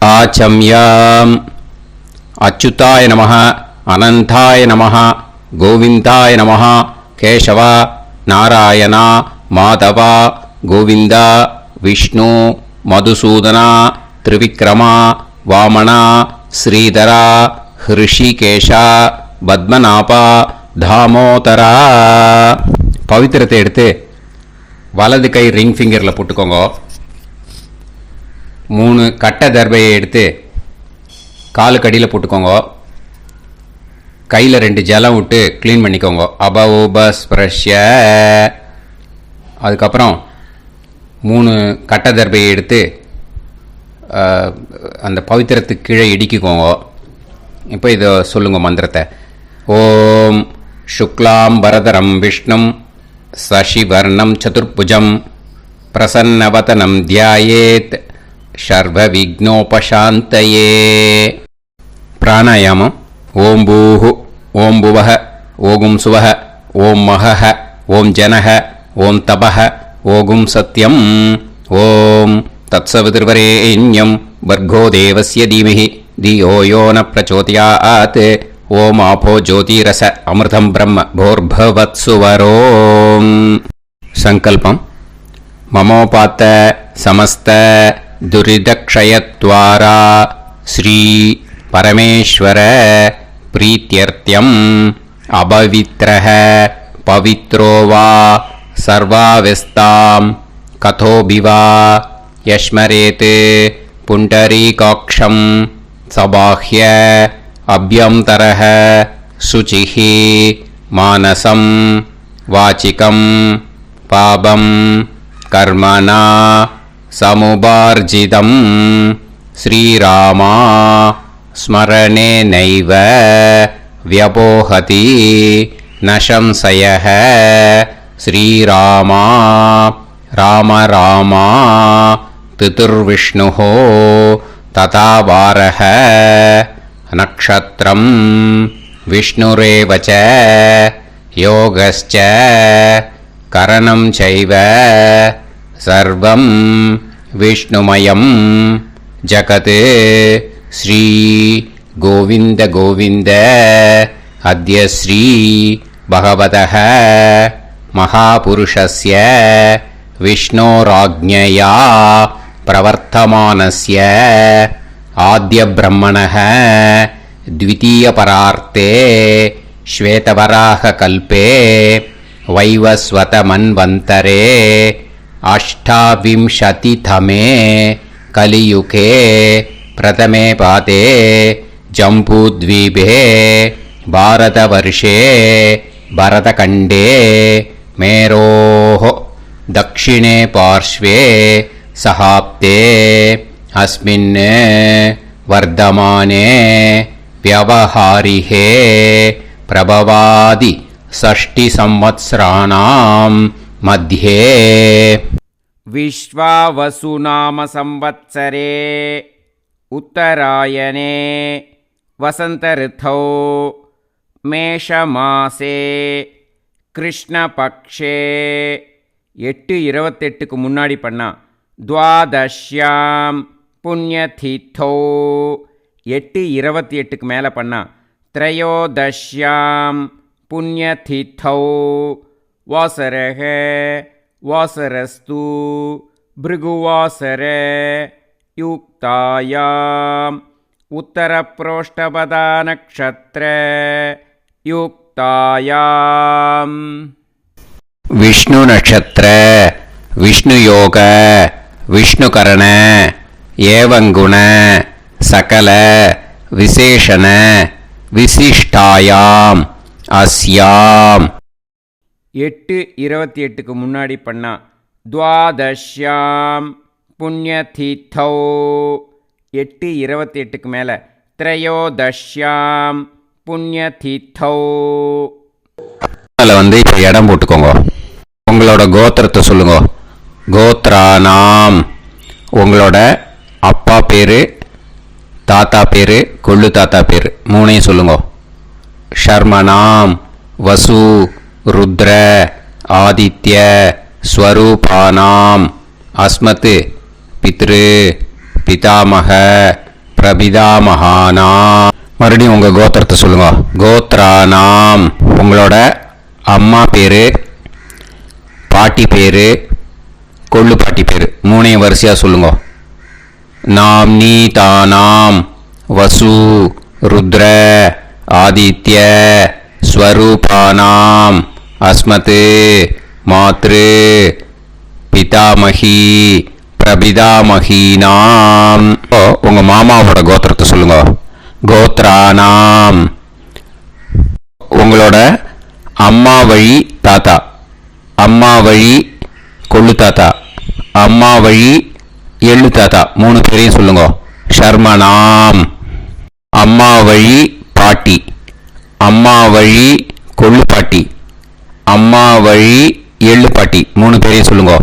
आचम्याम् अच्युताय नमः अनंताय नमः गोविंदाय नमः केशव नारायण माधव गोविंद विष्णु मधुसूदन त्रिविक्रम वामन श्रीधर ऋषिकेश पद्मनाभ दामोदर पवित्रத்தை எடுத்து வலது கை ரிங் ஃபிங்கரில் போட்டுக்கோங்க. 3 கட்ட தர்பையை எடுத்து காலுக்கு அடியில் போட்டுக்கோங்க. கையில் 2 ஜலம் விட்டு க்ளீன் பண்ணிக்கோங்க. அபஓபஸ்பிரஷ்ய. அதுக்கப்புறம் 3 கட்ட தர்பையை எடுத்து அந்த பவித்திரத்துக்கு கீழே இடிக்கிக்கோங்க. இப்போ இதை சொல்லுங்க மந்திரத்தை. ஓம் சுக்லாம் வரதரம் விஷ்ணும் சசிவர்ணம் சதுர்புஜம் பிரசன்னவதனம் தியாயேத் சர்வ விக்னோபசாந்தயே. பிராணாயாமம். ஓம் பூஹு ஓம் புவஹ ஓகும் சுவஹ ஓம் மஹஹ ஓம் ஜனஹ ஓம் தபஹ ஓகும் சத்யம் ஓம் தத்சவிதுர்வரேண்யம் வர்கோ தேவஸ்ய தீமஹி தியோ யோ ந பிரச்சோதயாத் ஓம் ஆபோ ஜோதிரச அமிர்தம் பிரம்ம போர்பவத்சுவரோம். சங்கல்பம். மமோபாத்த சமஸ்த துரிதக்ஷயத்வாரா ஸ்ரீ பரமேஸ்வர பிரீத்யர்த்தியம் அபவித்ரஹ பவித்ரோ வா சர்வாவஸ்தாம் கதோபிவா யஸ்மரேத் புண்டரீகாக்ஷம் சபாஹ்ய அப்யந்தரஹ சுசிஹி மானசம் வாச்சிகம் பாபம் கர்மணா சமுபார்ஜிதம் ஸ்ரீராமா ஸ்மரணேனைவ வ்யபோஹதி நசம்சயஹ ஸ்ரீராமா ராம ராமா திதுர்விஷ்ணுஹோ ததா வாரஹ நக்ஷத்ரம் விஷ்ணுரேவச யோகஸ்ச கரணம் சைவ சர்வம் விஷ்ணுமயம் ஜகத் ஸ்ரீ கோவிந்த கோவிந்த அத்ய ஸ்ரீ பகவதः மகாபுருஷஸ்ய விஷ்ணோராஜ்ஞயா பிரவர்த்தமானஸ்ய ஆத்ய பிரம்மணः द्वितीयपरार्ते श्वेतवराह कल्पे वैवस्वत मन्वन्तरे अष्टाविंशतितमे कलियुगे प्रथमे पादे जम्बूद्वीपे भारतवर्षे भरतखण्डे मेरोः दक्षिणे पार्श्वे सहाब्दे अस्मिन् वर्धमाने व्यवहारिहे प्रभवादि षष्टि संवत्सराणां मध्ये विश्वावसुनाम संवत्सरे उत्तरायणे वसन्तऋतौ மேஷமாசே கிருஷ்ணபக்ஷே 8:28க்கு முன்னாடி பண்ணா துவாதஷ்யாம் புண்ணியதித்தோ 8:28க்கு மேலே பண்ணா த்ரயோதஷ்யாம் புண்ணியதித்தோ வாசரக வாசரஸ்து பிருகுவாசர யுக்தாயாம் உத்தரப்ரோஷ்டபதா நக்ஷத்ர யுக்தாயாம். विष्णु नक्षत्र विष्णु योग विष्णुकरण एवं गुण सकल विशेषण विशिष्टायाम अस्याम 8:28க்கு முன்னாடி பண்ணா துவாதஷ்யாம் புண்ணியதித்தோ 8:28க்கு மேலே த்ரயோதஷ்யாம் புண்ணியதித்தோ. அதில் வந்து இப்போ இடம் போட்டுக்கோங்க. உங்களோட கோத்திரத்தை சொல்லுங்க. கோத்ரானாம் உங்களோட அப்பா பேர், தாத்தா பேர், கொள்ளு தாத்தா பேர் மூணையும் சொல்லுங்க. ஷர்மனாம் வசு ருத்ர ஆதித்ய ஸ்வரூபானாம் அஸ்மத் பித்ரு பிதாமக பிரபிதாமகானாம். மறுபடியும் உங்கள் கோத்திரத்தை சொல்லுங்க. கோத்ரானாம். உங்களோட அம்மா பேர், பாட்டி பேர், கொள்ளு பாட்டி பேர் மூணையும் வரிசையாக சொல்லுங்க. நாம்னீதானாம் வசு ருத்ர ஆதித்ய ஸ்வரூபானாம் அஸ்மத் மாத்ரு பிதாமகி பிரபிதாமகீனாம். உங்கள் மாமாவோட கோத்திரத்தை சொல்லுங்க. கோத்ரானாம். உங்களோட அம்மா வழி தாத்தா, அம்மா வழி கொள்ளு தாத்தா, அம்மா வழி எள்ளு தாத்தா மூணு பேரையும் சொல்லுங்க. ஷர்மனாம். அம்மா வழி பாட்டி, அம்மா வழி கொள்ளு பாட்டி, அம்மா வழி எள்ளு பாட்டி மூணு பேரையும் சொல்லுங்க.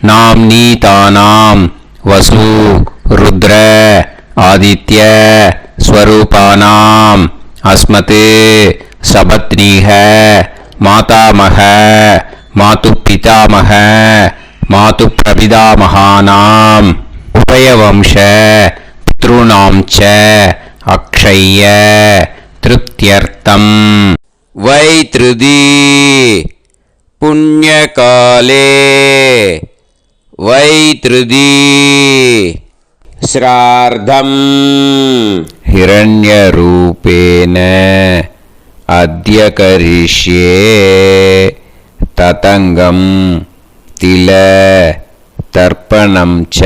நாம் நீ தானாம் வசு ருத்ர ஆதித்ய ஸ்வரூபானாம் அஸ்மத் சபத்னீக மாதாமக மாது பிதாமக மாது பிரபிதாமகானாம் உபயவம்ச பித்ருணாம் ச அக்ஷய்ய திருப்தியர்த்தம் வைத்ருதி புண்ணியகாலே வைத்ருதி ஸ்ரார்த்தம் ஹிரண்யரூபேன அத்ய கரிஷ்யே ததங்கம் தில தர்ப்பணம் ச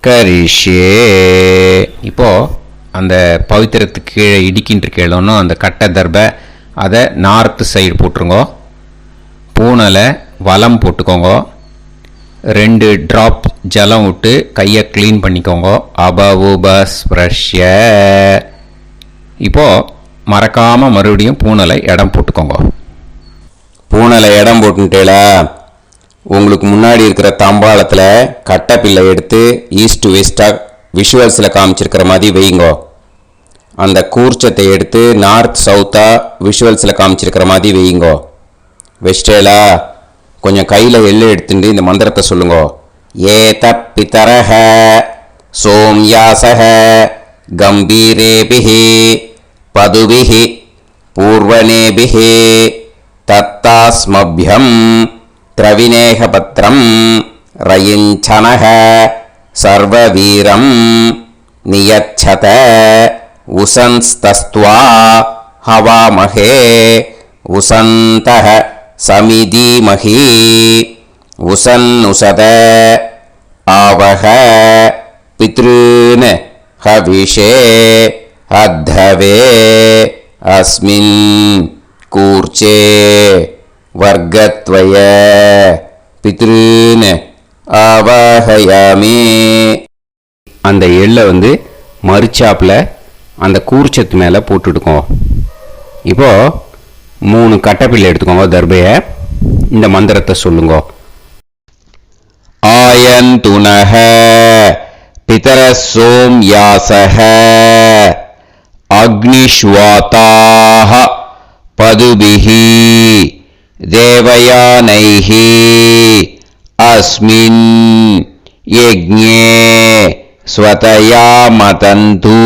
கரிஷ்யே. இப்போ அந்த பவித்திரத்துக்கு கீழே இடிக்கின்ற கீழே அந்த கட்டை தர்பை அதை நார்த்து சைடு போட்டுருங்க. பூனலை வலம் போட்டுக்கோங்க. 2 ட்ராப் ஜலம் விட்டு கையை க்ளீன் பண்ணிக்கோங்க. அபவுபஸ்ப்ரஷ்ய. இப்போது மறக்காமல் மறுபடியும் பூனலை இடம் போட்டுக்கோங்க. பூனலை இடம் போட்டுட்டேல உங்களுக்கு முன்னாடி இருக்கிற தாம்பாளத்தில் கட்டைப்பில்லை எடுத்து ஈஸ்ட் வெஸ்டாக விஷுவல்ஸில் காமிச்சிருக்கிற மாதிரி வைங்கோ. அந்த கூர்ச்சத்தை எடுத்து நார்த் சவுத்தாக விஷுவல்ஸில் காமிச்சிருக்கிற மாதிரி வைங்கோ. வெஸ்டேலா கொஞ்சம் கையில் எள்ளு எடுத்துட்டு இந்த மந்திரத்தை சொல்லுங்க. ஏத பிதரஹ சோம்யாசஹ கம்பீரேபிஹி பதுபிஹி பூர்வனேபிஹி தத்தாஸ்மப்யம் திரவிநேகபத்ரம் ரயிஞ்சனஹ சர்வவீரம் நியச்சத உசன்ஸ்தஸ்த்வா ஹவாமஹே உசந்தஹ சமிதீமஹி உசன்னுசத ஆவஹ பித்ருன் ஹவிஷே அத்தவே அஸ்மின் கூர்ச்சே வர்க்கத்வய பித்ருன் ஆவாஹயாமி. அந்த எள்ளை மரிச்சாப்பில் அந்த கூர்ச்சத்து மேலே போட்டுடுக்கோம். இப்போது 3 கட்டைப்பிள்ளை எடுத்துக்கோங்க. தர்பையை இந்த மந்திரத்தை சொல்லுங்க. ஆயந்துனஹ பிதர சோம்யாசஹ அக்னிஷ்வாதாஹ பதுபிஹி தேவயானைஹி அஸ்மின் யஜ்ஞே ஸ்வதயா மதந்து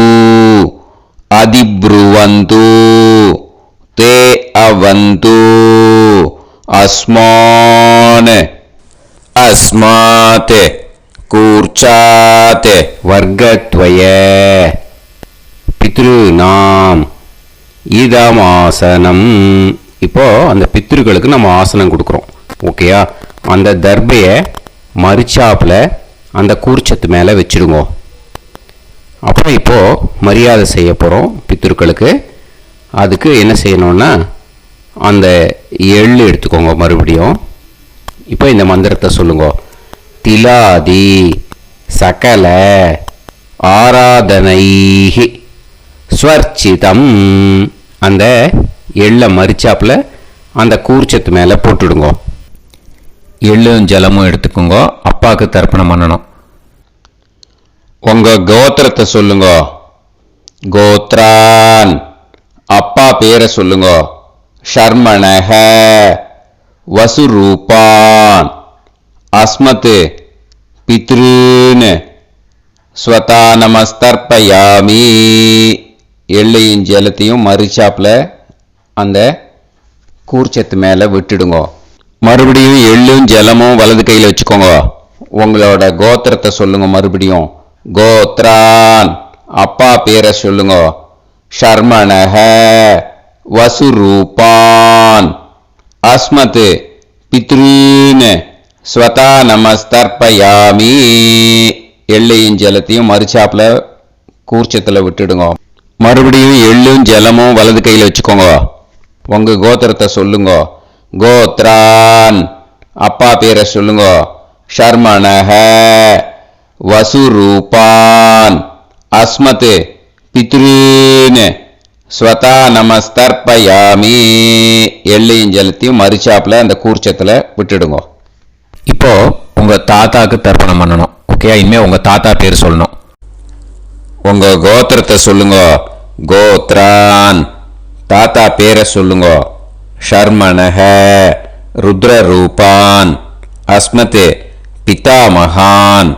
அதிப்ருவந்து தே அவது அஸ்மான் அஸ்மாத் கூர்ச்சாத் வர்க்கத்வய பித்ருநாம் இதமாசனம். இப்போ அந்த பித்ருக்களுக்கு நம்ம ஆசனம் கொடுக்குறோம். ஓகேயா? அந்த தர்பையை மரிச்சாப்பில் அந்த கூர்ச்சத்து மேலே வச்சுடுங்க. அப்புறம் இப்போது மரியாதை செய்ய போகிறோம் பித்ருக்களுக்கு. அதுக்கு என்ன செய்யணும்னா அந்த எள்ளு எடுத்துக்கோங்க. மறுபடியும் இப்போ இந்த மந்திரத்தை சொல்லுங்க. திலாதி சகல ஆராதனைஹி ஸ்வர்ச்சிதம். அந்த எள்ளை மரிச்சாப்பில் அந்த கூர்ச்சத்து மேலே போட்டுடுங்க. எள்ளும் ஜலமும் எடுத்துக்கோங்க. அப்பாவுக்கு தர்ப்பணம் பண்ணணும். உங்கள் கோத்திரத்தை சொல்லுங்க. கோத்ரான். அப்பா பேரை சொல்லுங்க. ஷர்மணஹ வசுரூபான் அஸ்மத் பித்ருன் ஸ்வதா நமஸ்தர்ப்பயாமி. எள்ளையும் ஜலத்தையும் மறிச்சாப்பில் அந்த கூர்ச்சத்து மேலே விட்டுடுங்க. மறுபடியும் எள்ளும் ஜலமும் வலது கையில் வச்சுக்கோங்க. உங்களோட கோத்திரத்தை சொல்லுங்க. மறுபடியும் கோத்ரான், அப்பா பேரை சொல்லுங்க. ஷர்மணஹ, வசுரூபான், அஸ்மத் பித்ரூன், ஸ்வதா நமஸ்தர்ப்பயாமி. எள்ளையும் ஜலத்தையும் மறுச்சாப்புல கூர்ச்சத்தில் விட்டுடுங்க. மறுபடியும் எள்ளும் ஜலமும் வலது கையில் வச்சுக்கோங்க. உங்க கோத்திரத்தை சொல்லுங்க. கோத்ரான், அப்பா பேரை சொல்லுங்க. ஷர்மணஹ, வசுரூபான், அஸ்மத் பித்ரூன், ஸ்வதா நமஸ்தர்ப்பயாமி. எள்ளையும் ஜலத்தையும் மறிச்சாப்புல அந்த கூர்ச்சத்தில் விட்டுடுங்க. இப்போ உங்க தாத்தாக்கு தர்ப்பணம் பண்ணணும். ஓகே, இனிமே உங்க தாத்தா பேர் சொல்லணும். உங்க கோத்திரத்தை சொல்லுங்க. கோத்ரான், தாத்தா பேரை சொல்லுங்க. ஷர்மணஹ, ருத்ரரூபான், அஸ்மத் பிதாமகான்,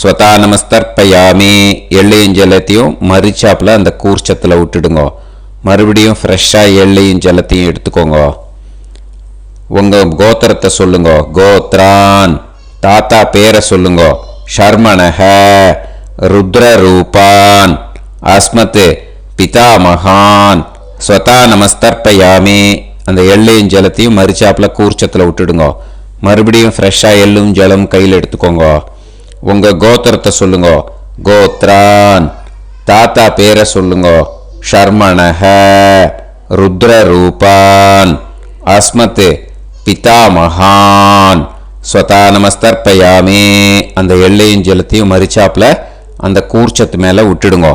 ஸ்வதா நமஸ்தர்ப்பயாமி. எள்ளையும் ஜலத்தையும் மறிச்சாப்புல அந்த கூர்ச்சத்தில் விட்டுடுங்க. மறுபடியும் ஃப்ரெஷ்ஷாக எள்ளையும் ஜலத்தையும் எடுத்துக்கோங்க. உங்க கோத்திரத்தை சொல்லுங்க. கோத்ரான், தாத்தா பேரை சொல்லுங்க. ஷர்மணஹ, ருத்ரரூபான், அஸ்மத் பிதாமகான், ஸ்வதா நமஸ்தர்ப்பயாமி. அந்த எள்ளையும் ஜலத்தையும் மறிச்சாப்புல கூர்ச்சத்தில் விட்டுடுங்க. மறுபடியும் ஃப்ரெஷ்ஷாக எள்ளும் ஜலம் கையில் எடுத்துக்கோங்க. உங்க கோத்திரத்தை சொல்லுங்க. கோத்ரான், தாத்தா பேரை சொல்லுங்க. ஷர்மணஹ, ருத்ரரூபான், அஸ்மத் பிதாமகான், ஸ்வதா நமஸ்தர்ப்பயாமி. அந்த எள்ளையும் ஜலத்தையும் மறிச்சாப்புல அந்த கூர்ச்சத்து மேலே விட்டுடுங்க.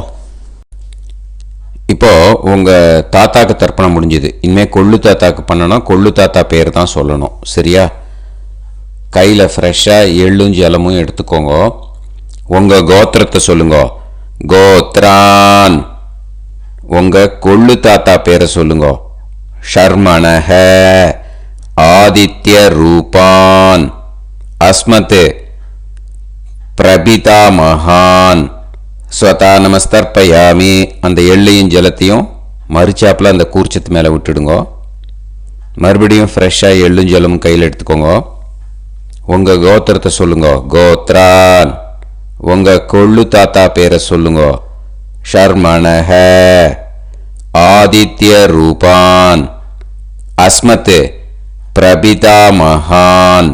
இப்போ உங்க தாத்தாக்கு தர்ப்பணம் முடிஞ்சுது. இனிமே கொள்ளு தாத்தாக்கு பண்ணணும். கொள்ளு தாத்தா பேர் தான் சொல்லணும். சரியா? கையில் ஃப்ரெஷ்ஷாக எள்ளும் ஜலமும் எடுத்துக்கோங்க. உங்க கோத்திரத்தை சொல்லுங்க. கோத்ரான், உங்க கொள்ளு தாத்தா பேரை சொல்லுங்க. ஷர்மணஹ, ஆதித்ய ரூபான், அஸ்மத் பிரபிதாமகான், ஸ்வதா நமஸ்தர்ப்பயாமி. அந்த எள்ளையும் ஜலத்தையும் மறிச்சாப்புல அந்த கூர்ச்சத்து மேலே விட்டுடுங்க. மறுபடியும் ஃப்ரெஷ்ஷாக எள்ளும் ஜலமும் கையில் எடுத்துக்கோங்க. உங்க கோத்திரத்தை சொல்லுங்க. கோத்ரான், உங்க கொள்ளு தாத்தா பேரை சொல்லுங்க. ஷர்மணஹ, ஆதித்ய ரூபான், அஸ்மத் பிரபிதாமகான்,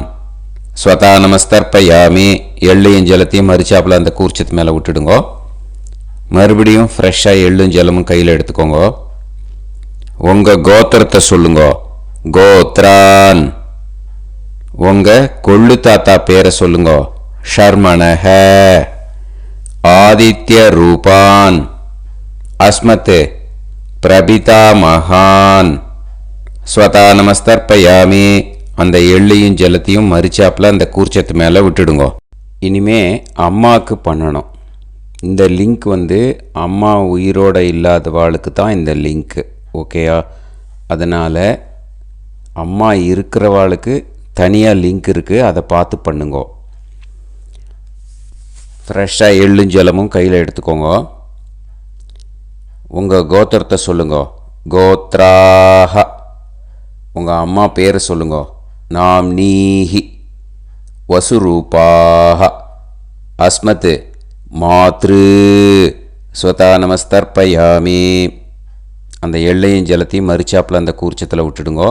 ஸ்வதா நமஸ்தர்ப்பயாமி. எள்ளையும் ஜலத்தையும் மறிச்சாப்புல அந்த கூர்ச்சத்து மேலே விட்டுடுங்க. மறுபடியும் ஃப்ரெஷ்ஷாக எள்ளும் ஜலமும் கையில் எடுத்துக்கோங்க. உங்க கோத்திரத்தை சொல்லுங்க. கோத்ரான், உங்க கொள்ளு தாத்தா பேரை சொல்லுங்க. ஷர்மணஹ, ஆதித்ய ரூபான், அஸ்மத் பிரபிதாமகான், ஸ்வதா நமஸ்தர்ப்பயாமி. அந்த எள்ளையும் ஜலத்தையும் மறிச்சாப்புல அந்த கூர்ச்சத்து மேலே விட்டுடுங்க. இனிமே அம்மாவுக்கு பண்ணணும். இந்த லிங்க் அம்மா உயிரோட இல்லாதவாளுக்கு தான் இந்த லிங்க்கு. ஓகேயா? அதனால் அம்மா இருக்கிறவாளுக்கு தனியாக லிங்க் இருக்குது. அதை பார்த்து பண்ணுங்க. ஃப்ரெஷ்ஷாக எள்ளும் ஜலமும் கையில் எடுத்துக்கோங்க. உங்கள் கோத்திரத்தை சொல்லுங்க. கோத்ராஹ, உங்கள் அம்மா பேரை சொல்லுங்க. நாம்னீஹி, வசுரூபாஹ, அஸ்மத் மாத்ரு, ஸ்வதா நமஸ்தர்ப்பயாமி. அந்த எள்ளையும் ஜலத்தையும் மறிச்சாப்புல அந்த கூர்ச்சத்தில் விட்டுடுங்க.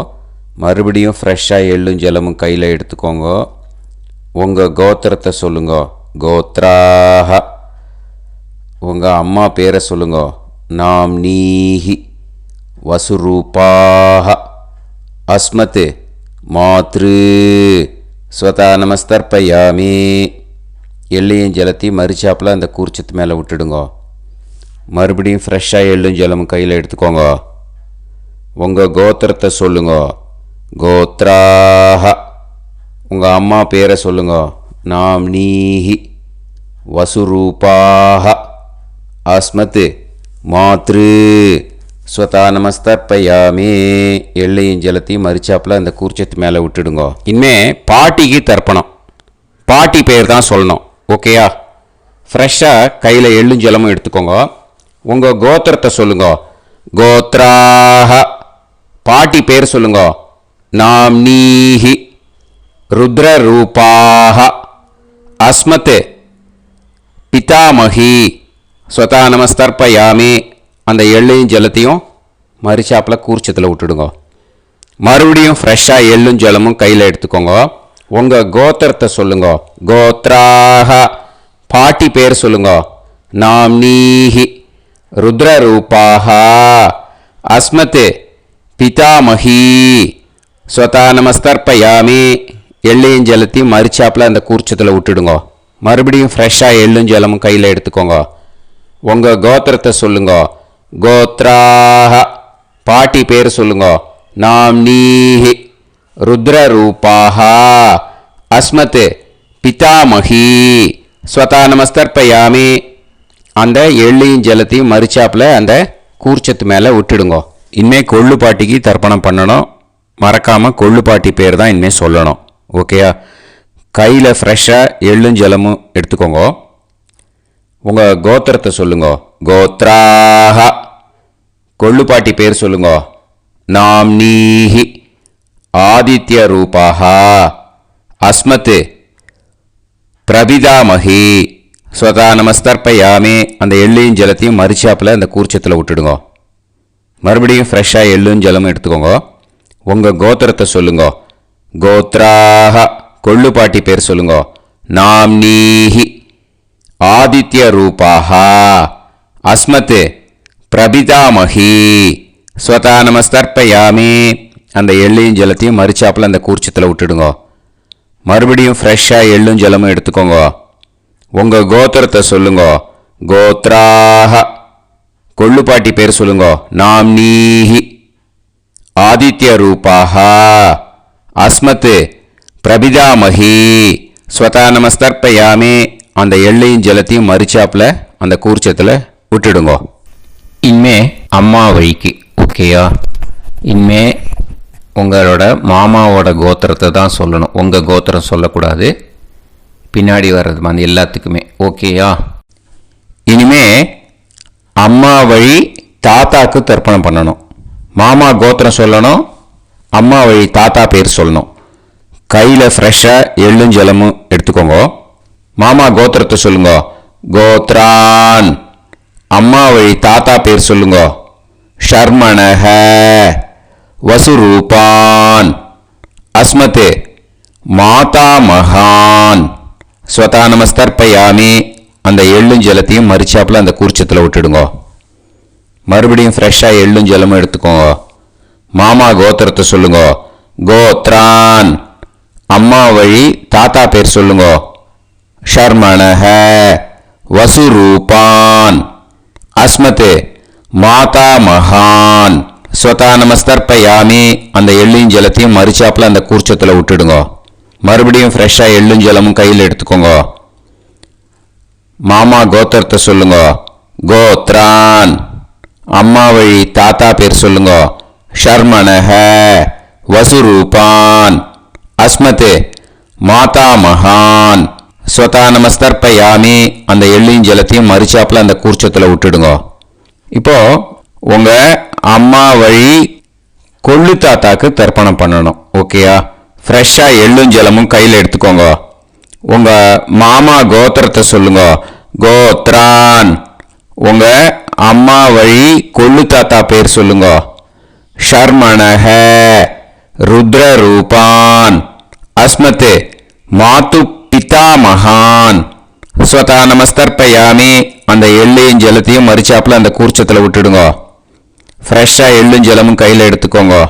மறுபடியும் ஃப்ரெஷ்ஷாக எள்ளும் ஜலமும் கையில் எடுத்துக்கோங்க. உங்கள் கோத்திரத்தை சொல்லுங்க. கோத்ராஹ, உங்கள் அம்மா பேரை சொல்லுங்க. நாம்னீஹி, வசுரூபாஹ, அஸ்மத் மாத்ரு, ஸ்வதா நமஸ்தர்ப்பயாமி. எள்ளையும் ஜலத்தையும் மறிச்சாப்புல அந்த கூர்ச்சத்து மேலே விட்டுடுங்க. மறுபடியும் ஃப்ரெஷ்ஷாக எள்ளும் ஜலமும் கையில் எடுத்துக்கோங்க. உங்கள் கோத்திரத்தை சொல்லுங்க. கோத்ராஹ, உங்கள் அம்மா பேரை சொல்லுங்க. நாம்னீஹி, வசுரூபாஹ, அஸ்மத் மாத்ரு, ஸ்வதா நமஸ்தர்ப்பயாமி. எள்ளையும் ஜலத்தையும் மறிச்சாப்புல அந்த கூர்ச்சத்து மேலே விட்டுடுங்க. இனிமே பாட்டிக்கு தர்ப்பணம். பாட்டி பேர் தான் சொல்லணும். ஓகேயா? ஃப்ரெஷ்ஷாக கையில் எள்ளும் ஜலமும் எடுத்துக்கோங்க. உங்கள் கோத்திரத்தை சொல்லுங்க. கோத்ராஹ. பாட்டி பேர் சொல்லுங்க. நாம்னீஹி. ருத்ரரூபாஹ. அஸ்மத் பிதாமகி. ஸ்வதா நமஸ்தர்ப்பயாமி. அந்த எள்ளையும் ஜலத்தையும் மரிச்சாப்பில் கூர்ச்சத்தில் விட்டுடுங்க. மறுபடியும் ஃப்ரெஷ்ஷாக எள்ளும் ஜலமும் கையில் எடுத்துக்கோங்க. உங்கள் கோத்திரத்தை சொல்லுங்க. கோத்ராஹ. பாட்டி பேர் சொல்லுங்க. நாம்னீஹி. ருத்ரரூபாஹ. அஸ்மத் பிதாமகி. ஸ்வதா நமஸ்தர்ப்பயாமி. எள்ளையும் ஜலத்தையும் மரிச்சாப்பில் அந்த கூர்ச்சத்தில் விட்டுடுங்க. மறுபடியும் ஃப்ரெஷ்ஷாக எள்ளும் ஜலமும் கையில் எடுத்துக்கோங்க. உங்கள் கோத்திரத்தை சொல்லுங்க. கோத்ராஹ. பாட்டி பேர் சொல்லுங்க. நாம்னீஹி. ருத்ரரூபாஹ. அஸ்மத் பிதாமகி. ஸ்வதா நமஸ்தர்ப்பயாமி. அந்த எள்ளையும் ஜலத்தையும் மரிச்சாப்பில் அந்த கூர்ச்சத்து மேலே விட்டுடுங்க. இனிமேல் கொள்ளு பாட்டிக்கு தர்ப்பணம் பண்ணணும். மறக்காமல் கொள்ளு பாட்டி பேர் தான் இனிமேல் சொல்லணும். ஓகேயா? கையில் ஃப்ரெஷ்ஷாக எள்ளும் ஜலமும் எடுத்துக்கோங்க. உங்கள் கோத்திரத்தை சொல்லுங்க. கோத்ராஹ. கொள்ளுப்பாட்டி பேர் சொல்லுங்க. நாம்னீஹி. ஆதித்ய ரூபாஹ. அஸ்மத் பிரபிதாமகி. ஸ்வதா நமஸ்தர்ப்பயாமி. அந்த எள்ளையும் ஜலத்தையும் மரிச்சாப்பில் அந்த கூர்ச்சத்தில் விட்டுடுங்க. மறுபடியும் ஃப்ரெஷ்ஷாக எள்ளும் ஜலமும் எடுத்துக்கோங்க. உங்கள் கோத்திரத்தை சொல்லுங்க. கோத்ராஹ. கொள்ளுப்பாட்டி பேர் சொல்லுங்க. நாம்னீஹி. ஆதித்ய ரூபாஹ. அஸ்மத் பிரபிதாமகி. ஸ்வதா நமஸ்தர்ப்பயாமி. அந்த எள்ளையும் ஜலத்தையும் மரிச்சாப்பில் அந்த கூர்ச்சத்தில் விட்டுடுங்க. மறுபடியும் ஃப்ரெஷ்ஷாக எள்ளும் ஜலமும் எடுத்துக்கோங்க. உங்கள் கோத்திரத்தை சொல்லுங்க. கோத்ராஹ. கொள்ளுப்பாட்டி பேர் சொல்லுங்க. நாம்னீஹி. ஆதித்ய ரூபாஹ. அஸ்மத் பிரபிதாமகி. ஸ்வதா நமஸ்தர்ப்பயாமி. அந்த எள்ளையும் ஜலத்தையும் மரிச்சாப்பில் அந்த கூர்ச்சத்தில் விட்டுடுங்க. இனிமே அம்மா வழிக்கு. ஓகேயா? இனிமே உங்களோட மாமாவோட கோத்திரத்தை தான் சொல்லணும். உங்கள் கோத்திரம் சொல்லக்கூடாது. பின்னாடி வர்றது வந்து எல்லாத்துக்குமே. ஓகேயா? இனிமே அம்மா வழி தாத்தாக்கு தர்ப்பணம் பண்ணணும். மாமா கோத்திரம் சொல்லணும். அம்மா வழி தாத்தா பேர் சொல்லணும். கையில் ஃப்ரெஷ்ஷாக எள்ளும் ஜலமும் எடுத்துக்கோங்க. மாமா கோத்திரத்தை சொல்லுங்க. கோத்ரான். அம்மா வழி தாத்தா பேர் சொல்லுங்க. ஷர்மணஹ. வசுரூபான். அஸ்மத் மாதாமகான். ஸ்வதா நமஸ்தர்ப்பயாமி. அந்த எள்ளும் ஜலத்தையும் மரிச்சாப்பில் அந்த கூர்ச்சத்தில் விட்டுடுங்க. மறுபடியும் ஃப்ரெஷ்ஷாக எள்ளும் ஜலமும் எடுத்துக்கோங்க. மாமா கோத்திரத்தை சொல்லுங்க. கோத்ரான். அம்மா வழி தாத்தா பேர் சொல்லுங்க. ஷர்மணஹ. வசுரூபான். அஸ்மத் மாதாமகான். ஸ்வதா நமஸ்தர்ப்பயாமி. அந்த எள்ளையும் ஜலத்தையும் மரிச்சாப்பில் அந்த கூர்ச்சத்தில் விட்டுடுங்க. மறுபடியும் ஃப்ரெஷ்ஷாக எள்ளும் ஜலமும் கையில் எடுத்துக்கோங்க. மாமா கோத்திரத்தை சொல்லுங்க. கோத்ரான். அம்மா வழி தாத்தா பேர் சொல்லுங்க. ஷர்மணஹ. வசுரூபான். அஸ்மத் மாதாமகான். ஸ்வதா நமஸ்தர்ப்பயாமி. அந்த எள்ளையும் ஜலத்தையும் மரிச்சாப்பில் அந்த கூர்ச்சத்தில் விட்டுடுங்க. இப்போ உங்கள் அம்மா வழி கொள்ளு தாத்தாக்கு தர்ப்பணம் பண்ணணும். ஓகேயா? ஃப்ரெஷ்ஷாக எள்ளும் ஜலமும் கையில் எடுத்துக்கோங்க. உங்கள் மாமா கோத்திரத்தை சொல்லுங்க. கோத்ரான். உங்கள் அம்மா வழி கொள்ளு தாத்தா பேர் சொல்லுங்க. ஷர்மணஹ. ருத்ரரூபான். அஸ்மத் மாது பிதாமகான். ஸ்வதா நமஸ்தர்ப்பயாமி. அந்த எள்ளையும் ஜலத்தையும் மரிச்சாப்பில் அந்த கூர்ச்சத்தில் விட்டுடுங்க. ஃப்ரெஷ்ஷாக எள்ளும் ஜலமும் கையில் எடுத்துக்கோங்க.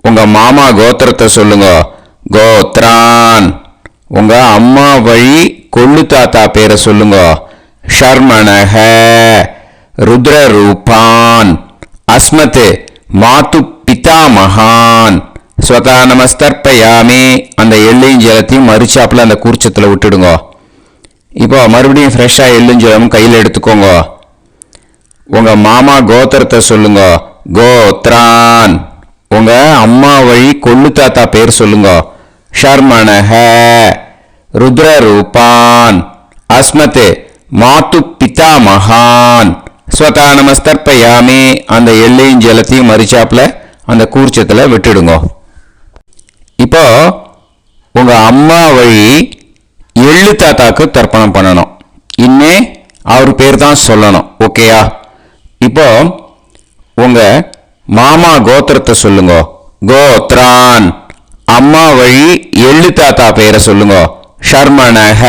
உங்கள் மாமா கோத்திரத்தை சொல்லுங்க. கோத்ரான். உங்கள் அம்மா வழி கொள்ளு தாத்தா பேரை சொல்லுங்க. ஷர்மணஹ. ருத்ரரூபான். அஸ்மத் மாது பிதாமகான். ஸ்வதா நமஸ்தர்ப்பயாமி. அந்த எள்ளையும் ஜலத்தையும் மரிச்சாப்பில் அந்த கூர்ச்சத்தில் விட்டுடுங்க. இப்போ மறுபடியும் ஃப்ரெஷ்ஷாக எள்ளும் ஜலமும் கையில் எடுத்துக்கோங்க. உங்கள் மாமா கோத்திரத்தை சொல்லுங்க. கோத்ரான். உங்கள் அம்மா வழி கொள்ளு தாத்தா பேர் சொல்லுங்க. ஷர்மணஹ. ருத்ரரூபான். அஸ்மத் மாத்து பிதா மகான் ஸ்வதா நமஸ்தர்ப்பயாமி அந்த எள்ளையும் ஜலத்தையும் மறிச்சாப்புல அந்த கூர்ச்சத்தில் விட்டுடுங்க. இப்போ உங்க அம்மா வழி எள்ளு தாத்தாக்கு தர்ப்பணம் பண்ணணும். இனிமே அவர் பேர் தான் சொல்லணும். ஓகேயா? இப்போ உங்க மாமா கோத்திரத்தை சொல்லுங்க. கோத்ரான். அம்மா வழி எள்ளு தாத்தா பேரை சொல்லுங்க. ஷர்மணஹ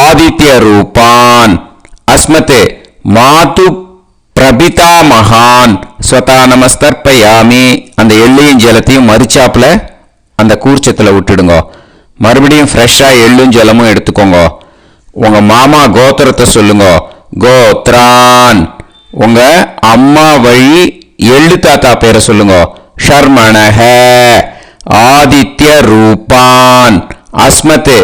ஆதித்ய ரூபான் அஸ்மத் மாது பிரபிதா மகான் ஸ்வதா நமஸ்தர்ப்பயாமி அந்த எள்ளையும் ஜலத்தையும் மறிச்சாப்புல அந்த கூர்ச்சத்தில் விட்டுடுங்க. மறுபடியும் ஃப்ரெஷ்ஷாக எள்ளும் ஜலமும் எடுத்துக்கோங்க. உங்க மாமா கோத்திரத்தை சொல்லுங்க. கோத்ரான். உங்க அம்மா வழி எள்ளு தாத்தா பேரை சொல்லுங்க. ஷர்மணஹ ஆதித்ய ரூபான் அஸ்மத்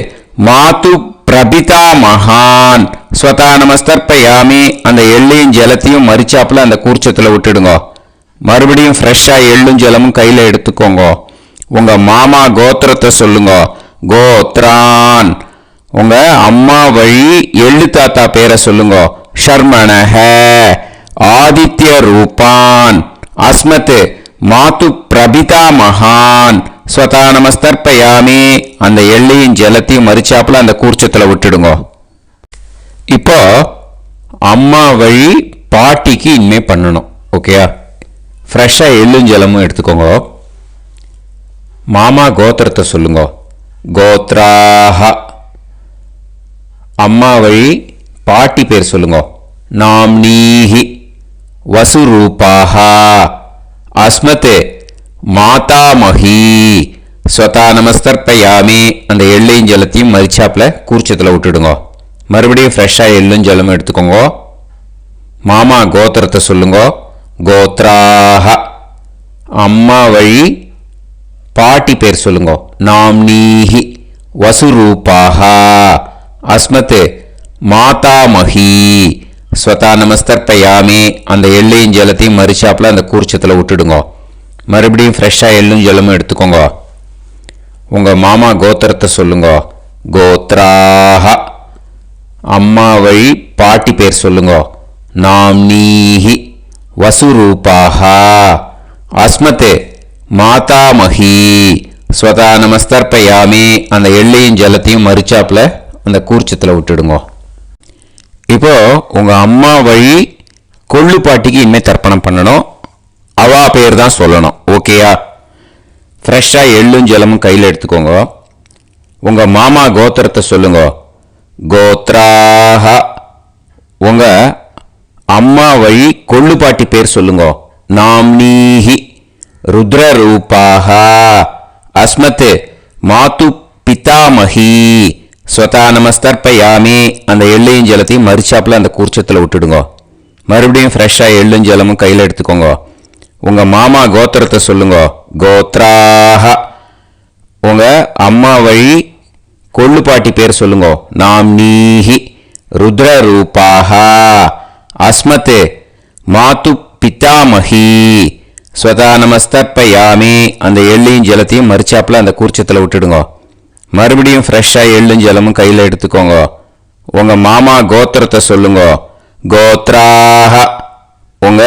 மாது பிரபிதா மகான் ஸ்வதா நமஸ்தர்ப்பயாமி அந்த எள்ளையும் ஜலத்தையும் மறிச்சாப்புல அந்த கூர்ச்சத்தில் விட்டுடுங்க. மறுபடியும் ஃப்ரெஷ்ஷாக எள்ளும் ஜலமும் கையில் எடுத்துக்கோங்க. உங்க மாமா கோத்திரத்தை சொல்லுங்க. கோத்ரான். உங்க அம்மா வழி எள்ளு தாத்தா பேரை சொல்லுங்க. ஷர்மணஹ ஆதித்ய ரூபான் அஸ்மத் மாது பிரபிதா மகான் ஸ்வதா நமஸ்தர்ப்பயாமி அந்த எள்ளையும் ஜலத்தையும் மறிச்சாப்புல அந்த கூர்ச்சத்தில் விட்டுடுங்க. இப்போ அம்மா வழி பாட்டிக்கு இனிமே பண்ணணும். ஓகேயா? ஃப்ரெஷ்ஷாக எள்ளும் ஜலமும் எடுத்துக்கோங்க. மாமா கோத்திரத்தை சொல்லுங்க. கோத்ராஹ. அம்மா வழி பாட்டி பேர் சொல்லுங்க. நாம்னீஹி வசுரூபாஹ அஸ்மத் மாதாமஹி ஸ்வதா நமஸ்தர்ப்பயாமி அந்த எள்ளையும் ஜலத்தையும் மறிச்சாப்புல கூர்ச்சத்தில் விட்டுடுங்க. மறுபடியும் ஃப்ரெஷ்ஷாக எள்ளும் ஜலமும் எடுத்துக்கோங்க. மாமா கோத்திரத்தை சொல்லுங்க. கோத்ராஹ. அம்மா வழி பாட்டி பேர் சொல்லுங்க. நாம்னீஹி வசுரூபாஹ அஸ்மத் மாதாமஹி ஸ்வதா நமஸ்தர்ப்பயாமி அந்த எள்ளையும் ஜலத்தையும் மறிச்சாப்புல அந்த கூர்ச்சத்தில் விட்டுடுங்க. மறுபடியும் ஃப்ரெஷ்ஷாக எள்ளும் ஜலமும் எடுத்துக்கோங்க. உங்கள் மாமா கோத்திரத்தை சொல்லுங்க. கோத்ராஹ. அம்மா வழி பாட்டி பேர் சொல்லுங்க. நாம்னீஹி வசுரூபாஹ அஸ்மத் மாதாமஹி ஸ்வதா நமஸ்தர்ப்பயாமி அந்த எள்ளையும் ஜலத்தையும் மறிச்சாப்புல அந்த கூர்ச்சத்தில் விட்டுடுங்க. இப்போ உங்க அம்மா வழி கொள்ளு பாட்டிக்கு இனிமேல் தர்ப்பணம் பண்ணணும். அவா பேர் தான் சொல்லணும். ஓகேயா? ஃப்ரெஷ்ஷாக எள்ளும் ஜலமும் கையில் எடுத்துக்கோங்க. உங்க மாமா கோத்திரத்தை சொல்லுங்க. கோத்ராஹ. உங்க அம்மா வழி கொள்ளு பாட்டி பேர் சொல்லுங்க. நாம்னீஹி ருத்ரரூபாஹ அஸ்மத் மாது பிதாமஹி ஸ்வதா நமஸ்தர்ப்பயாமி அந்த எள்ளையும் ஜலத்தையும் மறிச்சாப்புல அந்த கூர்ச்சத்தில் விட்டுடுங்க. மறுபடியும் ஃப்ரெஷ்ஷாக எள்ளும் ஜலமும் கையில் எடுத்துக்கோங்க. உங்க மாமா கோத்திரத்தை சொல்லுங்க. கோத்ராஹ. உங்க அம்மா வழி கொள்ளு பாட்டி பேர் சொல்லுங்க. நாம்னீஹி ருத்ரரூபாஹ அஸ்மத் மாது பிதாமஹி ஸ்வதா நமஸ்தர்ப்பயாமி அந்த எள்ளையும் ஜலத்தையும் மறிச்சாப்புல அந்த கூர்ச்சத்தில் விட்டுடுங்க. மறுபடியும் ஃப்ரெஷ்ஷாக எள்ளும் ஜலமும் கையில் எடுத்துக்கோங்க. உங்க மாமா கோத்திரத்தை சொல்லுங்க. கோத்ராஹ. உங்க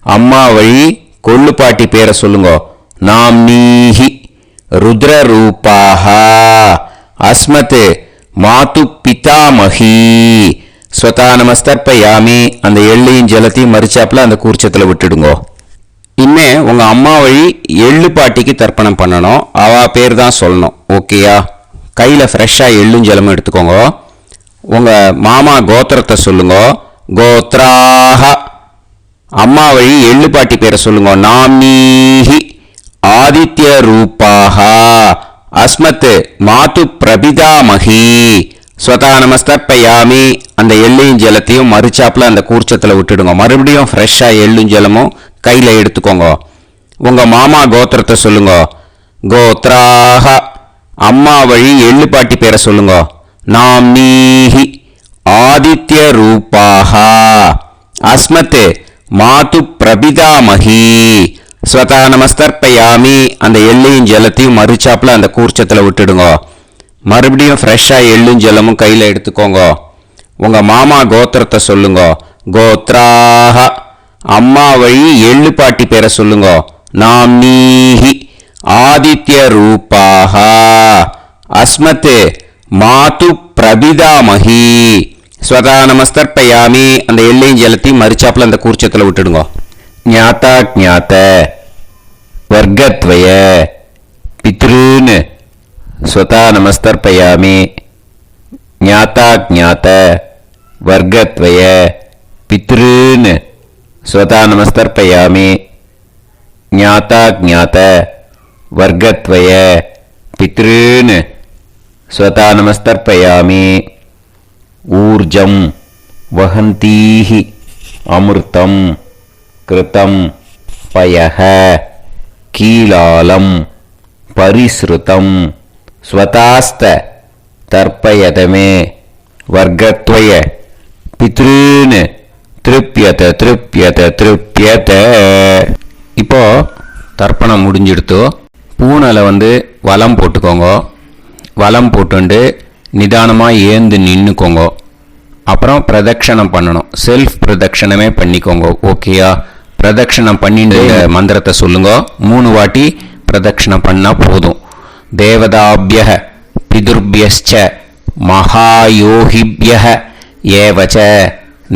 அம்மா வழி கொள்ளு பாட்டி பேரை சொல்லுங்க. நாம்னீஹி ருத்ரரூபாஹ அஸ்மத் மாது பிதாமஹி ஸ்வதா நமஸ்தர்ப்பயாமி அந்த எள்ளையும் ஜலத்தையும் மறிச்சாப்புல அந்த கூர்ச்சத்தில் விட்டுடுங்க. இனிமே உங்க அம்மா வழி எள்ளு பாட்டிக்கு தர்ப்பணம் பண்ணணும். அவ பேர் தான் சொல்லணும். ஓகேயா? கையில் ஃப்ரெஷ்ஷாக எள்ளும் ஜலமும் எடுத்துக்கோங்க. உங்க மாமா கோத்திரத்தை சொல்லுங்க. கோத்ராஹ. அம்மா வழி எள்ளு பாட்டி பேரை சொல்லுங்க. நாம்னீஹி ஆதித்ய ரூபாஹ அஸ்மத் மாது பிரபிதாமஹி ஸ்வதா நமஸ்தர்ப்பயாமி அந்த எள்ளையும் ஜலத்தையும் மறிச்சாப்புல அந்த கூர்ச்சத்தில் விட்டுடுங்க. மறுபடியும் ஃப்ரெஷ்ஷாக எள்ளும் ஜலமும் கையில் எடுத்துக்கோங்க. உங்க மாமா கோத்திரத்தை சொல்லுங்க. கோத்ராஹ. அம்மா வழி எள்ளு பாட்டி பேரை சொல்லுங்க. நாம்னீஹி ஆதித்ய ரூபாஹ அஸ்மத் மாது பிரபிதாமஹி ஸ்வதா நமஸ்தர்ப்பயாமி அந்த எள்ளையும் ஜலத்தையும் மறிச்சாப்புல அந்த கூர்ச்சத்தில் விட்டுடுங்க. மறுபடியும் ஃப்ரெஷ்ஷாக எள்ளும் ஜலமும் கையில் எடுத்துக்கோங்க. உங்கள் மாமா கோத்திரத்தை சொல்லுங்க. கோத்ராக. அம்மா வழி எள்ளு பாட்டி பேரை சொல்லுங்க. நாம்னீஹி ஆதித்ய ரூபாக அஸ்மத் மாது பிரபிதாமஹி ஸ்வதா நமஸ்தர்ப்பயாமி. அந்த எள்ளையும் ஜலத்தையும் மறிச்சாப்புல அந்த கூர்ச்சத்தில் விட்டுடுங்க. ஞாதா ஞாத வர்க்கத்வய பித்ருன் ஸ்வதா நமஸ்தர்ப்பயாமி. ஞாதா ஞாத வர்க்கத்வய பித்ருன் ஸ்வதா நமஸ்தர்ப்பயாமி. ஞாதா ஞாத வர்க்கத்வய பித்ருன் ஸ்வதா நமஸ்தர்ப்பயாமி. ஊர்ஜம் வஹந்தீஹி அமிர்தம் கிருதம் பயஹ கீலாலம் பரிஸ்ருதம் ஸ்வதாஸ்த தர்ப்பயதமே வர்க்கத்வய பித்ருன் திருப்யத திருப்யத திருப்யத. இப்போ தர்ப்பணம் முடிஞ்சிடுத்தோ. பூனலை வலம் போட்டுக்கோங்க. வலம் போட்டுண்டு நிதானமாக ஏந்து நின்றுக்கோங்க. அப்புறம் பிரதட்சணம் பண்ணணும். செல்ஃப் பிரதட்சணமே பண்ணிக்கோங்க. ஓகேயா? பிரதட்சணம் பண்ணிட்டு மந்திரத்தை சொல்லுங்க. 3 வாட்டி பிரதட்சணம் பண்ணால் போதும். தேவதாபிய பிதுர்பியஸ்ச மகாயோகிபிய ஏவச்ச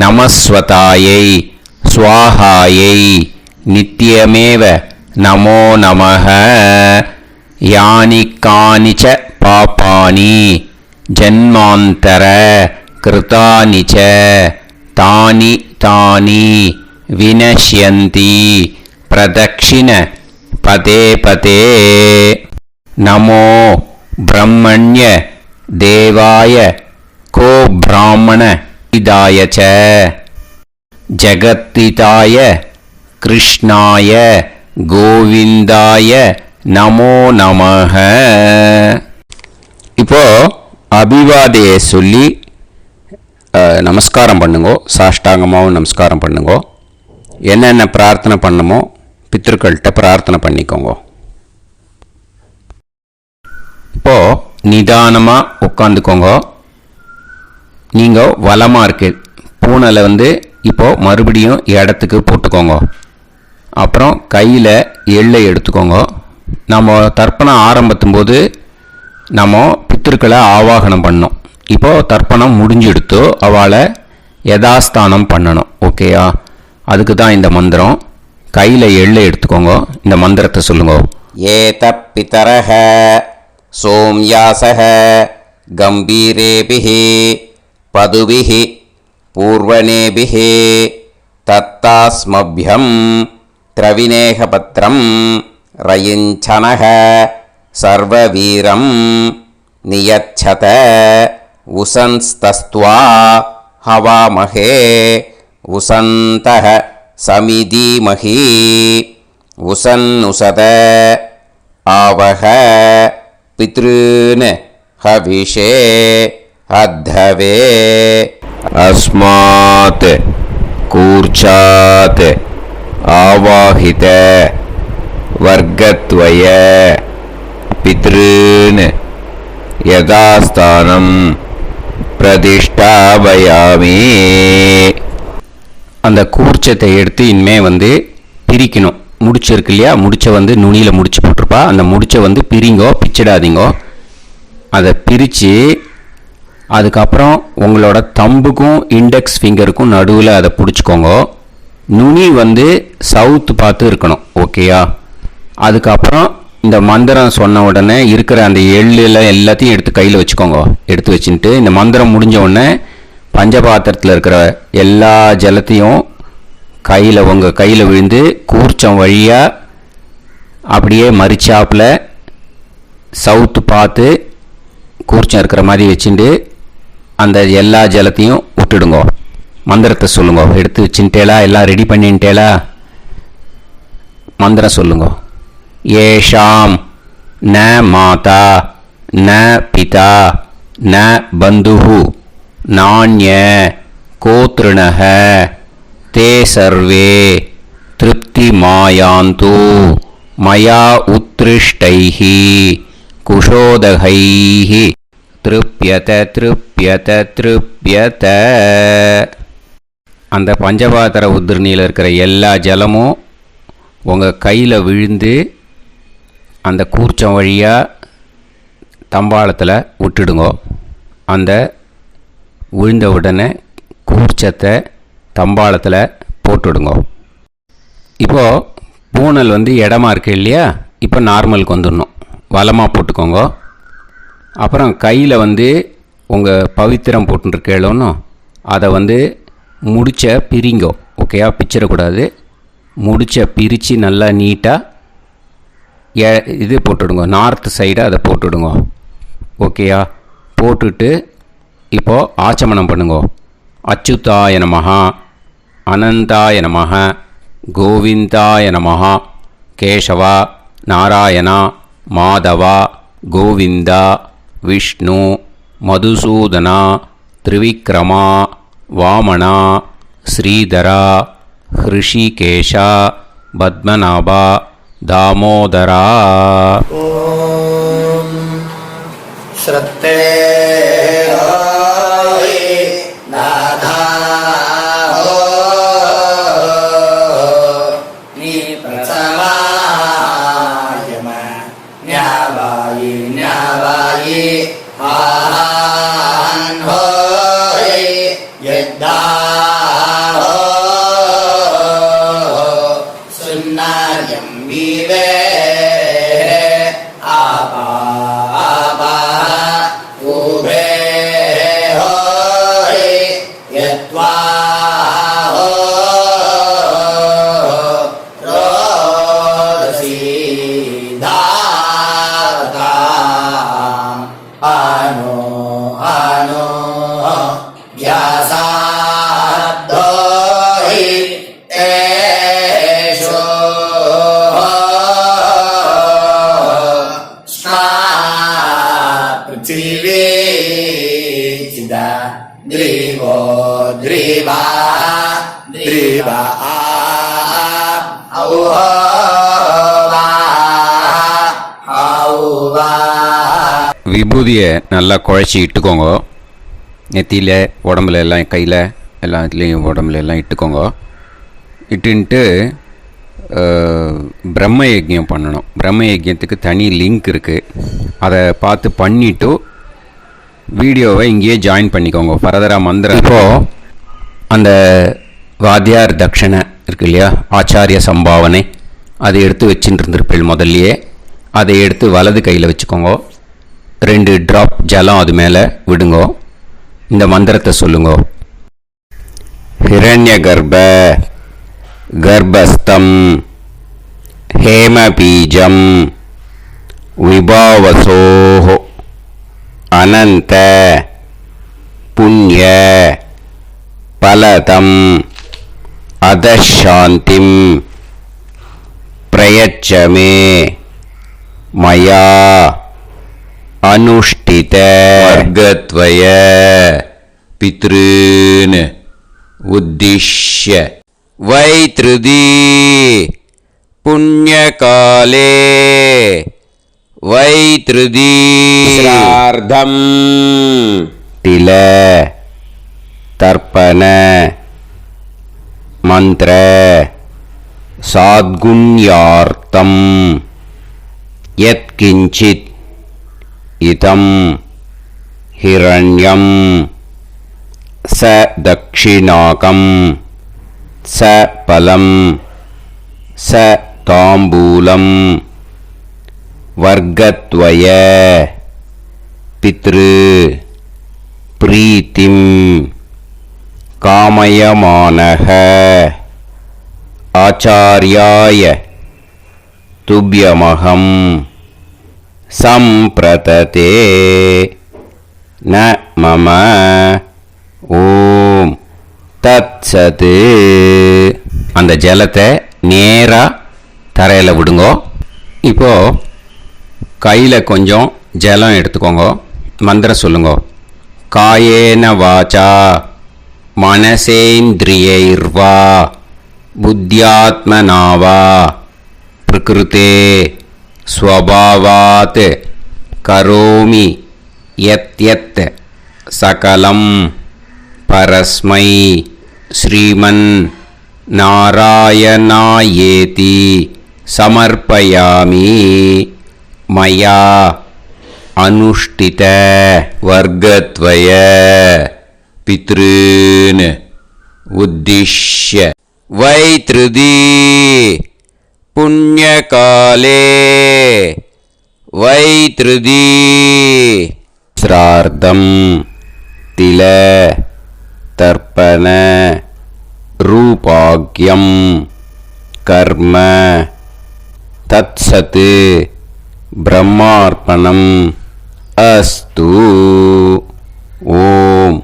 நமஸ்வதாயை ஸ்வாஹாயை நித்யமேவ நமோ நமஹ. யானி கானிச்ச பாபானி ஜன்மாந்தர கிருதானி ச தானி தானி வினஷ்யந்தி பிரதக்ஷிண பதே பதே. நமோ பிரம்மண்ய தேவாய கோ பிராமண இதாய ச ஜகத்திதாய கிருஷ்ணாய கோவிந்தாய நமோ நமஹ. இப்போ அபிவாதையை சொல்லி நமஸ்காரம் பண்ணுங்கோ. சாஷ்டாங்கமாகவும் நமஸ்காரம் பண்ணுங்கோ. என்னென்ன பிரார்த்தனை பண்ணமோ பித்ருக்கள்கிட்ட பிரார்த்தனை பண்ணிக்கோங்க. இப்போ நிதானமாக உட்காந்துக்கோங்க. நீங்கள் வலமாக இருக்கு பூனலை இப்போ மறுபடியும் இடத்துக்கு போட்டுக்கோங்க. அப்புறம் கையில் எள்ளை எடுத்துக்கோங்க. நம்ம தர்ப்பணம் ஆரம்பித்தும் போது நம்ம பித்திருக்களை ஆவாகனம் பண்ணோம். இப்போது தர்ப்பணம் முடிஞ்செடுத்து அவளை யதாஸ்தானம் பண்ணணும். ஓகேயா? அதுக்கு தான் இந்த மந்திரம். கையில் எள்ளை எடுத்துக்கோங்க. இந்த மந்திரத்தை சொல்லுங்க. ஏத பிதரஹ சோம்யாசஹ கம்பீரேபிஹி பதுபிஹி பூர்வணேபிஹி தத்தாஸ்மப்யம் திரவிநேகபத்ரம் ரயிஞ்சனஹ சர்வவீரம் நியச்சத உசன்ஸ்தஸ்த்வா ஹவாமஹே உசந்தஹ சமிதீமஹி உசன்னுசத ஆவஹ பித்ருன் ஹவிஷே அத்தவே. அஸ்மாத் கூர்ச்சாத் ஆவாஹித வர்க்கத்வய பித்ருன் யதாஸ்தானம் பிரதிஷ்டாபயாமி. அந்த கூர்ச்சத்தை எடுத்து இனிமே பிரிக்கணும். முடிச்சு இருக்கு இல்லையா? முடிச்சை நுனியில் முடிச்சு போட்டிருப்பா. அந்த முடிச்சை பிரிங்கோ, பிச்சிடாதீங்கோ. அதை பிரித்து அதுக்கப்புறம் உங்களோட தம்புக்கும் இண்டெக்ஸ் ஃபிங்கருக்கும் நடுவில் அதை பிடிச்சிக்கோங்க. நுனி சவுத்து பார்த்து இருக்கணும். ஓகேயா? அதுக்கப்புறம் இந்த மந்திரம் சொன்ன உடனே இருக்கிற அந்த எள்ளில் எல்லாத்தையும் எடுத்து கையில் வச்சுக்கோங்க. எடுத்து வச்சுட்டு இந்த மந்திரம் முடிஞ்ச உடனே பஞ்சபாத்திரத்தில் இருக்கிற எல்லா ஜலத்தையும் உங்கள் கையில் விழுந்து கூர்ச்சம் வழியாக அப்படியே மறிச்சாப்பில் சவுத்து பார்த்து கூர்ச்சம் இருக்கிற மாதிரி வச்சுட்டு அந்த எல்லா ஜலத்தையும் விட்டுடுங்க. மந்திரத்தை சொல்லுங்க. எடுத்து வச்சுட்டேலா? எல்லாம் ரெடி பண்ணிட்டேலா? மந்திரம் சொல்லுங்க. ஏஷாம் ந மாதா ந பிதா ந பந்துஹு நாண்ய கோத்ருணஹ தே சர்வே திருப்தி மாயாந்து மயா உத்ருஷ்டைஹி குஷோதகைஹி திருப்யத திருப்யத திருப்யத. அந்த பஞ்சபாத்திர உதிரணியில் இருக்கிற எல்லா ஜலமும் உங்கள் கையில் விழுந்து அந்த கூர்ச்சம் வழியாக தம்பாளத்தில் விட்டுடுங்கோ. அந்த விழுந்த உடனே கூர்ச்சத்தை தம்பாளத்தில் போட்டுடுங்கோ. இப்போது பூனல் இடமா இருக்கு இல்லையா, இப்போ நார்மலுக்கு வந்துடணும். வலமாக போட்டுக்கோங்க. அப்புறம் கையில் உங்கள் பவித்திரம் போட்டுருக்கேளோன்னு அதை முடிச்ச பிரிங்கோ. ஓகேயா, பிச்சிடக்கூடாது. முடிச்ச பிரித்து நல்லா நீட்டாக இது போட்டுடுங்க. நார்த் சைடை அதை போட்டுடுங்க. ஓகேயா, போட்டுட்டு இப்போது ஆச்சமனம் பண்ணுங்க. அச்சுதாய நமஹ, அனந்தாய நமஹ, கோவிந்தாய நமஹ, கேசவா, நாராயணா, மாதவா, கோவிந்தா, விஷ்ணு, மதுசூதனா, திரிவிக்ரமா, வாமனா, ஸ்ரீதரா, ஹிருஷிகேஷா, பத்மநாபா, தாமோதரா. ஓம் ஸ்ரத்தே Drivo, driva, driva, auva, auva. விபூதியை நல்லா குழச்சி இட்டுக்கோங்க. நெத்தியில், உடம்புல எல்லாம், கையில் எல்லாத்துலேயும் உடம்புல எல்லாம் இட்டுக்கோங்க. இட்டுன்ட்டு பிரம்ம யஜ்யம் பண்ணணும். பிரம்ம யஜ்யத்துக்கு தனி லிங்க் இருக்குது. அதை பார்த்து பண்ணிவிட்டு வீடியோவை இங்கேயே ஜாயின் பண்ணிக்கோங்க. ஃபர்தராக மந்திரம். இப்போது அந்த வாத்தியார் தட்சணை இருக்கு இல்லையா, ஆச்சாரிய சம்பாவனை, அதை எடுத்து வச்சுட்டு இருந்திருப்பேன் முதல்லையே. அதை எடுத்து வலது கையில் வச்சுக்கோங்க. 2 ட்ராப் ஜலம் அது மேலே விடுங்கோ. இந்த மந்திரத்தை சொல்லுங்கோ. ஹிரண்ய கர்ப்ப கர்ப்பஸ்தம் ஹேமபீஜம் விபாவசோஹோ அனந்த புண்ணிய பலதம் அதசாந்திம் பிரயச்சமே மயா அனுஷ்டித வர்க்கத்வய பித்ருன் உத்திஷ்ய வைத்ருதி புண்ணியகாலே வைத்ருதி ஸ்ரார்த்தம் தில தர்ப்பண மந்திர சாத்குண்யார்த்தம் யத்கிஞ்சித் இதம் ஹிரண்யம் ச தக்ஷிணாகம் ச பலம் ச தாம்பூலம் வர்க்கத்வய பித்ரு பிரீத்திம் காமயமானஹ ஆச்சார்யாய துப்யமகம் சம்பிரததே ந மம ஓம் தத்சது. அந்த ஜலத்தை நேராக தரையில் விடுங்கோ. இப்போது கையில் கொஞ்சம் ஜலம் எடுத்துக்கோங்க. மந்திரம் சொல்லுங்க. காயேன வாச்சா மனசேந்திரியைர்வா புத்தியாத்மனாவா பிரகிருதே ஸ்வபாவாத் கரோமி यत् यत् सकलं परस्मै श्रीमन् नारायणायेति समर्पयामि मया अनुष्ठित वर्गद्वय पितॄन् उद्दिश्य वैतृदी पुण्यकाले वैतृदी श्रार्धं तिल तर्पण रूपाग्यं कर्म तत्सत् ब्रह्मार्पणम् अस्तु ஓம்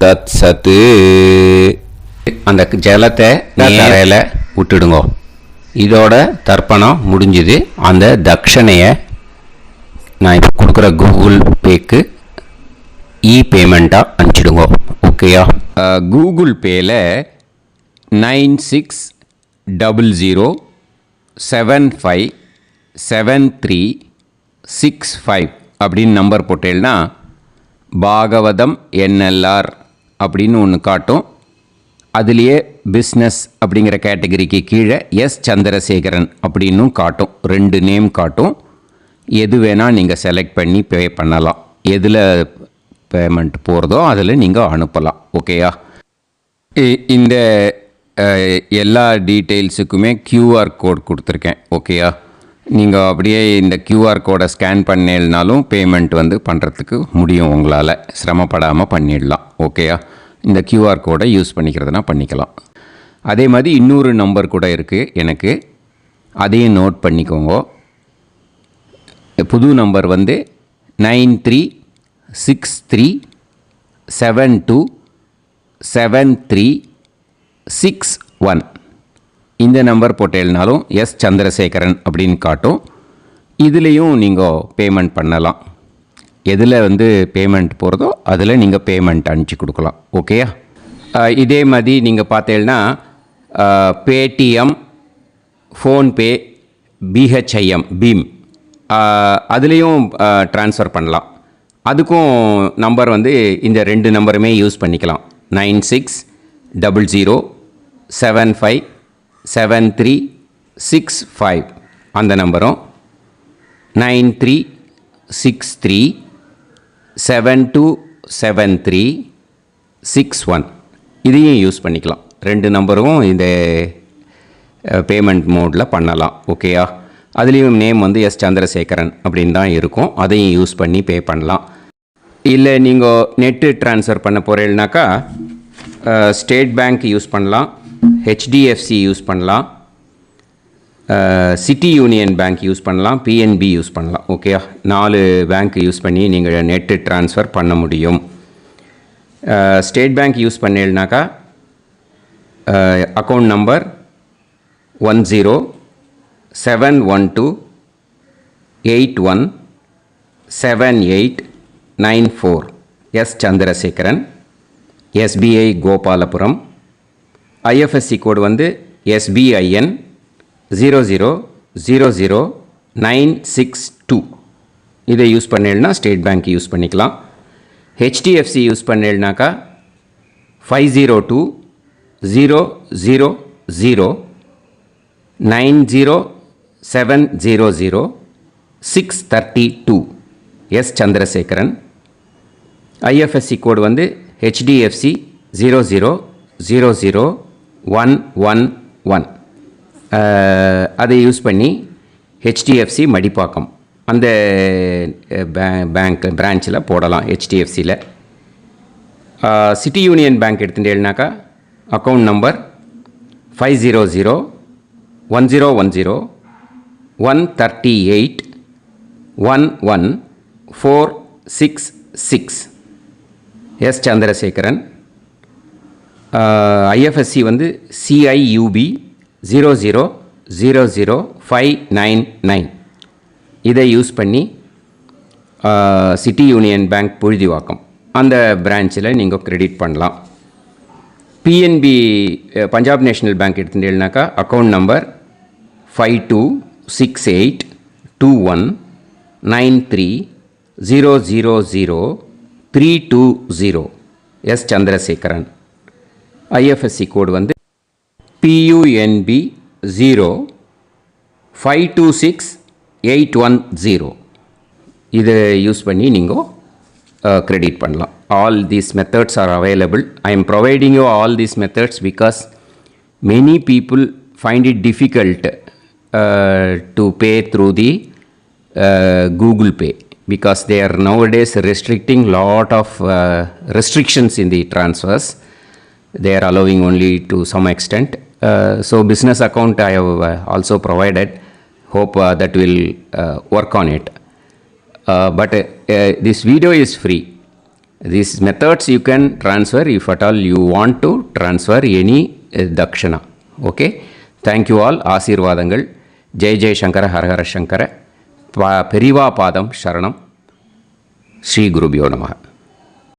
தத்சத்து. அந்த ஜலத்தை தரையில் விட்டுடுங்க. இதோட தர்ப்பணம் முடிஞ்சுது. அந்த தட்சணையை நான் இப்போ கொடுக்குற கூகுள் பேக்கு பேமெண்ட்டாக அனுப்பிச்சிடுங்க. ஓகேயா? கூகுள் பேயில் 9600757365 அப்படின்னு நம்பர் போட்டேன்னா பாகவதம் NLR அப்படின்னு ஒன்று காட்டும். அதுலேயே பிஸ்னஸ் அப்படிங்கிற கேட்டகரிக்கு கீழே சந்திரசேகரன் அப்படின்னும் காட்டும். 2 நேம் காட்டும். எது வேணால் நீங்கள் செலக்ட் பண்ணி பே பண்ணலாம். எதில் பேமெண்ட் போகிறதோ அதில் நீங்கள் அனுப்பலாம். ஓகேயா? இந்த எல்லா டீட்டெயில்ஸுக்குமே QR கோட் கொடுத்துருக்கேன். ஓகேயா? நீங்கள் அப்படியே இந்த QR கோடை ஸ்கேன் பண்ணேனாலும் பேமெண்ட் பண்ணுறதுக்கு முடியும். உங்களால் சிரமப்படாமல் பண்ணிடலாம். ஓகேயா? இந்த QR கோடை யூஸ் பண்ணிக்கிறதுனா பண்ணிக்கலாம். அதே மாதிரி இன்னொரு நம்பர் கூட இருக்குது எனக்கு. அதையும் நோட் பண்ணிக்கோங்க. புது நம்பர் 9363727361. இந்த நம்பர் போட்டேல்னாலும் சந்திரசேகரன் அப்படின்னு காட்டும். இதுலேயும் நீங்கள் பேமெண்ட் பண்ணலாம். எதில் பேமெண்ட் போகிறதோ அதில் நீங்கள் பேமெண்ட் அனுப்பிச்சி கொடுக்கலாம். ஓகேயா? இதே மாதிரி நீங்கள் பார்த்தேன்னா பேடிஎம், ஃபோன்பே, BHIM பீம் அதுலேயும் ட்ரான்ஸ்ஃபர் பண்ணலாம். அதுக்கும் நம்பர் இந்த 2 நம்பருமே யூஸ் பண்ணிக்கலாம். 9600757365 அந்த நம்பரும் 9363727361 இதையும் யூஸ் பண்ணிக்கலாம். 2 நம்பரும் இந்த பேமெண்ட் மோடில் பண்ணலாம். ஓகேயா? அதுலேயும் நேம் சந்திரசேகரன் அப்படின்னு தான் இருக்கும். அதையும் யூஸ் பண்ணி பே பண்ணலாம். இல்லை நீங்கள் நெட்டு ட்ரான்ஸ்ஃபர் பண்ண போகிறீங்கனாக்கா ஸ்டேட் பேங்க் யூஸ் பண்ணலாம், HDFC யூஸ் பண்ணலாம், சிட்டி யூனியன் பேங்க் யூஸ் பண்ணலாம், PNB யூஸ் பண்ணலாம். ஓகேயா? 4 பேங்க் யூஸ் பண்ணி நீங்கள் நெட்டு ட்ரான்ஸ்ஃபர் பண்ண முடியும். ஸ்டேட் பேங்க் யூஸ் பண்ணீங்கனாக்கா account number 10712817894 Chandrasekaran, SBI Gopalapuram. IFSC code SBIN 0000962. இதை யூஸ் பண்ணீங்கன்னா ஸ்டேட் பேங்க் யூஸ் பண்ணிக்கலாம். HDFC யூஸ் பண்ணீங்கனாக்கா 5020090700 சந்திரசேகரன். IFSC code HDFC 0000111. அதை யூஸ் பண்ணி HDFC மடிப்பாக்கம் அந்த பேங்க் பிரான்ச்சில் போடலாம். HDFCயில் சிட்டி யூனியன் பேங்க் எடுத்துட்டேன்னாக்கா account number 500101381146 Chandrasekaran. IFSC CIUB 0000599. இதை யூஸ் பண்ணி சிட்டி யூனியன் பேங்க் புழுதிவாக்கம் அந்த பிரான்ச்சில் நீங்கள் கிரெடிட் பண்ணலாம். PNB பஞ்சாப் நேஷ்னல் பேங்க் எடுத்துட்டேன்னாக்கா account number 52682193 000-320 S Chandrasekaran. IFSC code வந்து PUNB 0526810. இதை யூஸ் பண்ணி நீங்கள் கிரெடிட் பண்ணலாம். All these methods are available. I am providing you all these methods because many people find it difficult to pay through the Google Pay because they are nowadays restricting lot of restrictions in the transfers. They are allowing only to some extent. So business account I have also provided. Hope that will work on it. But this video is free. These methods you can transfer if at all you want to transfer any dakshana. Okay, thank you all. ஆசீர்வாதங்கள். ஜெய் ஜெய் சங்கர ஹரஹர சங்கர. பெரிவா பாதம் சரணம். ஸ்ரீ குருபியோ நமஹ.